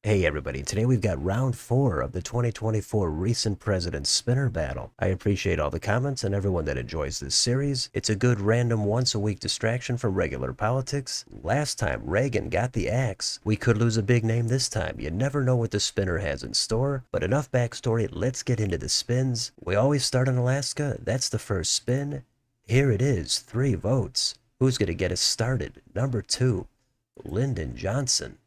Hey everybody, today we've got round 4 of the 2024 Recent Presidents Spinner Battle. I appreciate all the comments and everyone that enjoys this series. It's a good random once-a-week distraction from regular politics. Last time Reagan got the axe. We could lose a big name this time. You never know what the spinner has in store. But enough backstory, let's get into the spins. We always start in Alaska. That's the first spin. Here it is, 3 votes. Who's going to get us started? Number 2, Lyndon Johnson.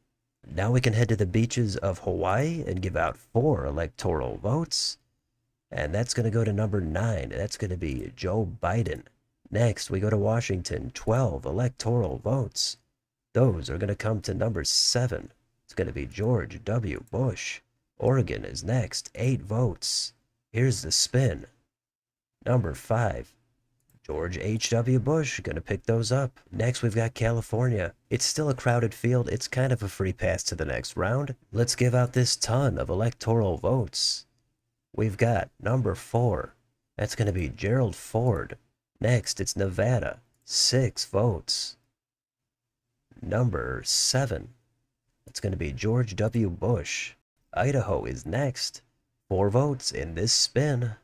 Now we can head to the beaches of Hawaii and give out 4 electoral votes. And that's going to go to number 9. That's going to be Joe Biden. Next, we go to Washington, 12 electoral votes. Those are going to come to number 7. It's going to be George W. Bush. Oregon is next, 8 votes. Here's the spin. Number 5, George H.W. Bush, gonna pick those up. Next, we've got California. It's still a crowded field. It's kind of a free pass to the next round. Let's give out this ton of electoral votes. We've got number 4. That's gonna be Gerald Ford. Next, it's Nevada. 6 votes. Number 7. That's gonna be George W. Bush. Idaho is next. 4 votes in this spin.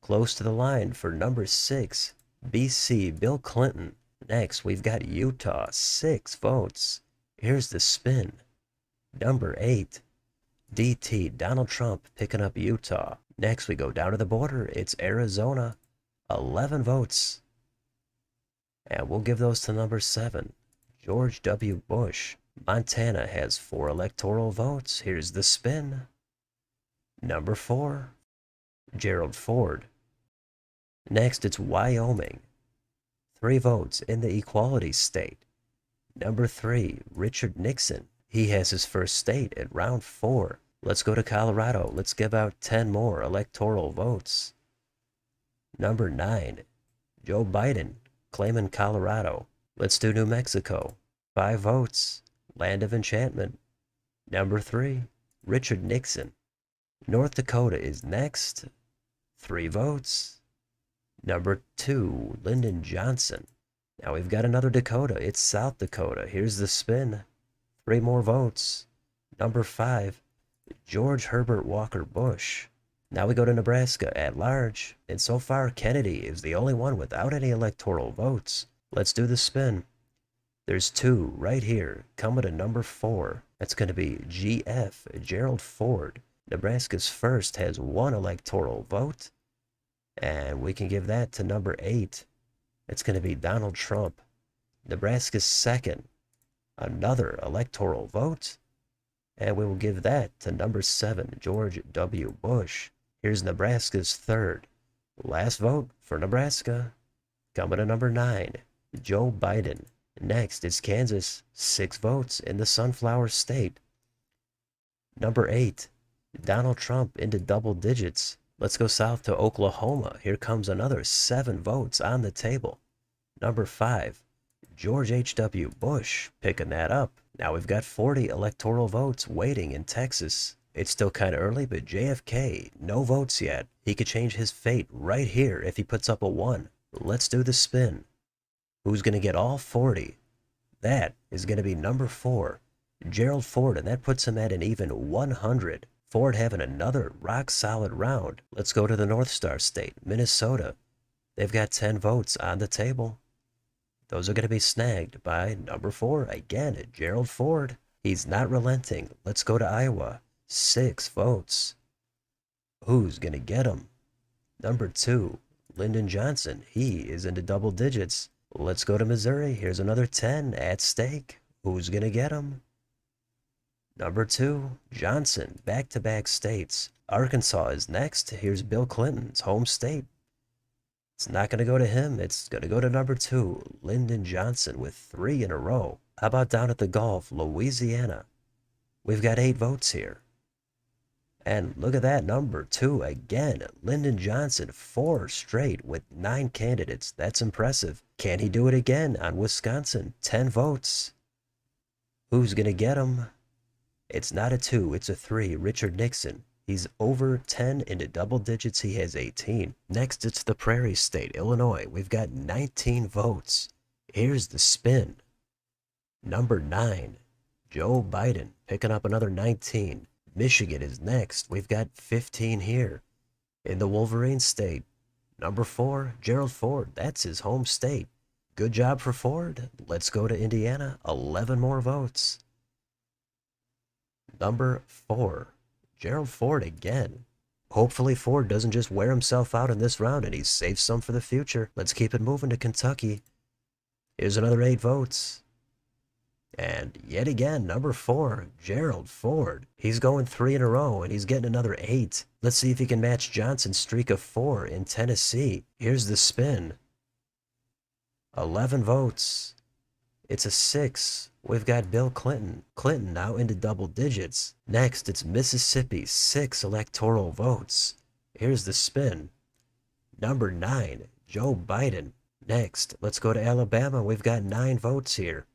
Close to the line for number 6, BC, Bill Clinton. Next, we've got Utah, 6 votes. Here's the spin. Number 8, DT, Donald Trump, picking up Utah. Next, we go down to the border. It's Arizona, 11 votes. And we'll give those to number 7, George W. Bush. Montana has 4 electoral votes. Here's the spin. Number 4, Gerald Ford. Next, it's Wyoming. 3 votes in the equality state. Number 3, Richard Nixon. He has his first state at round 4. Let's go to Colorado. Let's give out 10 more electoral votes. Number 9, Joe Biden, claiming Colorado. Let's do New Mexico. 5 votes, Land of Enchantment. Number 3, Richard Nixon. North Dakota is next. 3 votes. Number 2, Lyndon Johnson. Now we've got another Dakota. It's South Dakota. Here's the spin. 3 more votes. Number 5, George Herbert Walker Bush. Now we go to Nebraska at large. And so far, Kennedy is the only one without any electoral votes. Let's do the spin. There's 2 right here, coming to number 4. That's going to be GF, Gerald Ford. Nebraska's first has 1 electoral vote. And we can give that to number 8. It's going to be Donald Trump. Nebraska's second, another electoral vote. And we will give that to number 7, George W. Bush. Here's Nebraska's third. Last vote for Nebraska. Coming to number 9, Joe Biden. Next is Kansas, 6 votes in the Sunflower State. Number 8, Donald Trump into double digits. Let's go south to Oklahoma. Here comes another 7 votes on the table. Number 5, George H.W. Bush, picking that up. Now we've got 40 electoral votes waiting in Texas. It's still kind of early, but JFK, no votes yet. He could change his fate right here if he puts up a 1. Let's do the spin. Who's going to get all 40? That is going to be number 4, Gerald Ford, and that puts him at an even 100. Ford having another rock-solid round. Let's go to the North Star State, Minnesota. They've got 10 votes on the table. Those are going to be snagged by number 4, again, Gerald Ford. He's not relenting. Let's go to Iowa. 6 votes. Who's going to get him? Number 2, Lyndon Johnson. He is into double digits. Let's go to Missouri. Here's another 10 at stake. Who's going to get him? Number 2, Johnson, back-to-back states. Arkansas is next. Here's Bill Clinton's home state. It's not going to go to him. It's going to go to number 2, Lyndon Johnson, with 3 in a row. How about down at the Gulf, Louisiana? We've got 8 votes here. And look at that, number 2 again, Lyndon Johnson, 4 straight with 9 candidates. That's impressive. Can he do it again on Wisconsin? 10 votes. Who's going to get him? It's not a 2, it's a 3, Richard Nixon. He's over 10 into double digits. He has 18. Next, it's the Prairie State, Illinois. We've got 19 votes. Here's the spin. Number 9, Joe Biden picking up another 19. Michigan is next. We've got 15 here. In the Wolverine state, number 4, Gerald Ford. That's his home state. Good job for Ford. Let's go to Indiana. 11 more votes. Number 4, Gerald Ford again. Hopefully Ford doesn't just wear himself out in this round and he saves some for the future. Let's keep it moving to Kentucky. Here's another 8 votes. And yet again, number 4, Gerald Ford. He's going 3 in a row, and he's getting another 8. Let's see if he can match Johnson's streak of 4 in Tennessee. Here's the spin. 11 votes. It's a 6. We've got Bill Clinton. Clinton now into double digits. Next, it's Mississippi. 6 electoral votes. Here's the spin. Number 9, Joe Biden. Next, let's go to Alabama. We've got 9 votes here.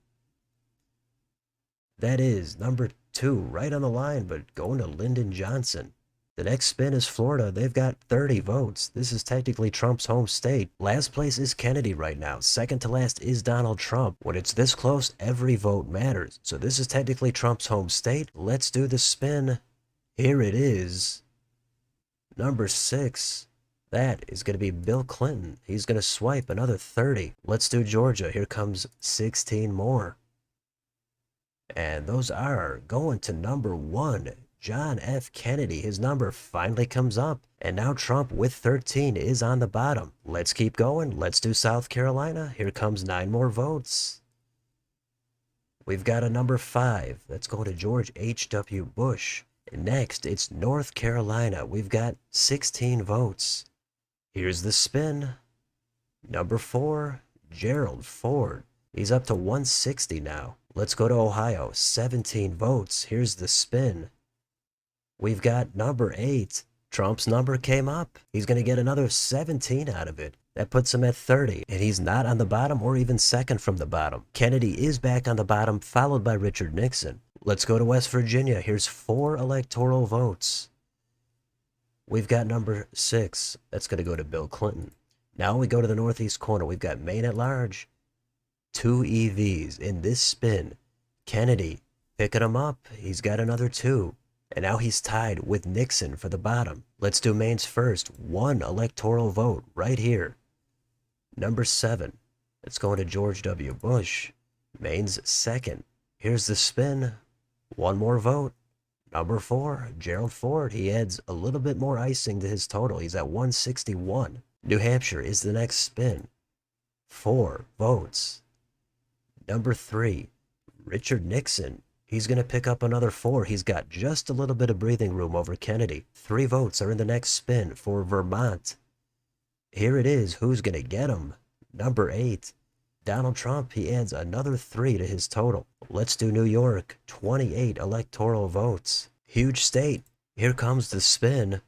That is number 2, right on the line, but going to Lyndon Johnson. The next spin is Florida. They've got 30 votes. This is technically Trump's home state. Last place is Kennedy right now. Second to last is Donald Trump. When it's this close, every vote matters. So this is technically Trump's home state. Let's do the spin. Here it is. Number 6. That is going to be Bill Clinton. He's going to swipe another 30. Let's do Georgia. Here comes 16 more. And those are going to number 1, John F. Kennedy. His number finally comes up. And now Trump with 13 is on the bottom. Let's keep going. Let's do South Carolina. Here comes 9 more votes. We've got a number 5. That's going to George H.W. Bush. And next, it's North Carolina. We've got 16 votes. Here's the spin. Number 4, Gerald Ford. He's up to 160 now. Let's go to Ohio. 17 votes. Here's the spin. We've got number 8. Trump's number came up. He's going to get another 17 out of it. That puts him at 30, and he's not on the bottom or even second from the bottom. Kennedy is back on the bottom, followed by Richard Nixon. Let's go to West Virginia. Here's 4 electoral votes. We've got number 6. That's going to go to Bill Clinton. Now we go to the northeast corner. We've got Maine at large. 2 EVs in this spin. Kennedy picking him up. He's got another 2. And now he's tied with Nixon for the bottom. Let's do Maine's first. 1 electoral vote right here. Number 7. It's going to George W. Bush. Maine's second. Here's the spin. 1 more vote. Number 4, Gerald Ford. He adds a little bit more icing to his total. He's at 161. New Hampshire is the next spin. 4 votes. Number 3, Richard Nixon. He's going to pick up another 4. He's got just a little bit of breathing room over Kennedy. 3 votes are in the next spin for Vermont. Here it is. Who's going to get him? Number 8, Donald Trump. He adds another 3 to his total. Let's do New York. 28 electoral votes. Huge state. Here comes the spin.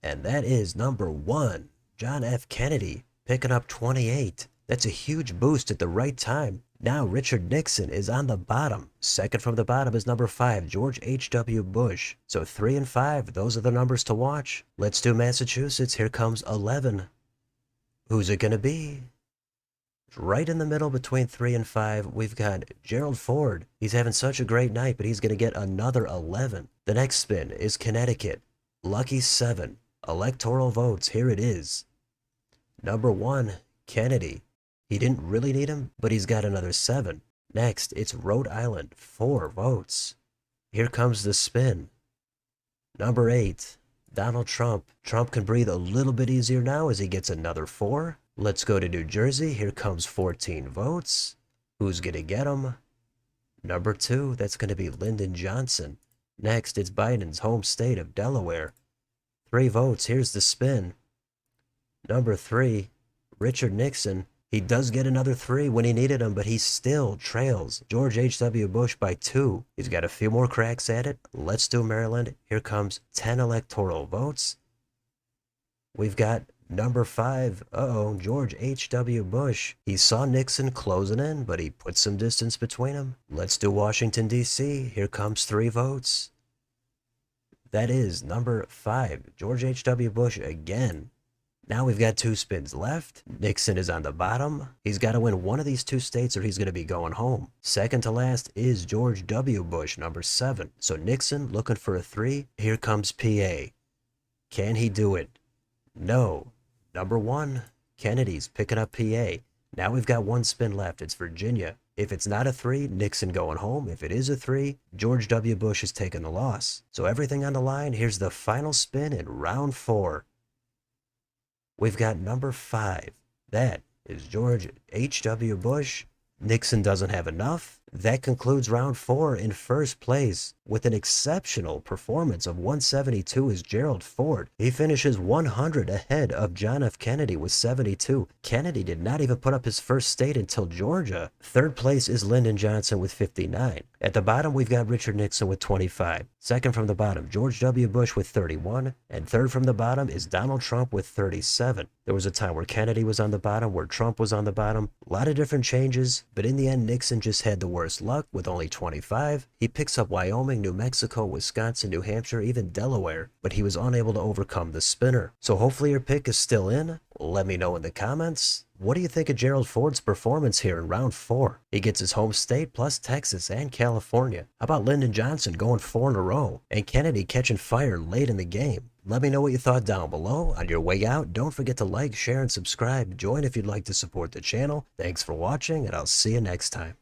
And that is number 1, John F. Kennedy, picking up 28. That's a huge boost at the right time. Now Richard Nixon is on the bottom. Second from the bottom is number 5, George H.W. Bush. So 3 and 5, those are the numbers to watch. Let's do Massachusetts. Here comes 11. Who's it going to be? Right in the middle between 3 and 5, we've got Gerald Ford. He's having such a great night, but he's going to get another 11. The next spin is Connecticut. Lucky 7. Electoral votes. Here it is. Number 1, Kennedy. He didn't really need him, but he's got another 7. Next, it's Rhode Island. 4 votes. Here comes the spin. Number 8, Donald Trump. Trump can breathe a little bit easier now as he gets another 4. Let's go to New Jersey. Here comes 14 votes. Who's going to get him? Number 2, that's going to be Lyndon Johnson. Next, it's Biden's home state of Delaware. 3 votes. Here's the spin. Number 3, Richard Nixon. He does get another 3 when he needed him, but he still trails George H.W. Bush by 2. He's got a few more cracks at it. Let's do Maryland. Here comes 10 electoral votes. We've got number 5, George H.W. Bush. He saw Nixon closing in, but he put some distance between them. Let's do Washington, D.C. Here comes 3 votes. That is number 5, George H.W. Bush again. Now we've got 2 spins left. Nixon is on the bottom. He's got to win one of these 2 states or he's going to be going home. Second to last is George W. Bush, number 7. So Nixon looking for a 3. Here comes PA. Can he do it? No. Number 1, Kennedy's picking up PA. Now we've got 1 spin left. It's Virginia. If it's not a 3, Nixon going home. If it is a 3, George W. Bush is taking the loss. So everything on the line. Here's the final spin in round 4. We've got number 5. That is George H.W. Bush. Nixon doesn't have enough. That concludes round 4. In first place with an exceptional performance of 172 is Gerald Ford. He finishes 100 ahead of John F. Kennedy with 72. Kennedy did not even put up his first state until Georgia. Third place is Lyndon Johnson with 59. At the bottom, we've got Richard Nixon with 25. Second from the bottom, George W. Bush with 31. And third from the bottom is Donald Trump with 37. There was a time where Kennedy was on the bottom, where Trump was on the bottom. A lot of different changes, but in the end, Nixon just had the worst luck with only 25. He picks up Wyoming, New Mexico, Wisconsin, New Hampshire, even Delaware, but he was unable to overcome the spinner. So hopefully your pick is still in. Let me know in the comments. What do you think of Gerald Ford's performance here in round 4? He gets his home state plus Texas and California. How about Lyndon Johnson going 4 in a row and Kennedy catching fire late in the game? Let me know what you thought down below. On your way out, don't forget to like, share, and subscribe. Join if you'd like to support the channel. Thanks for watching, and I'll see you next time.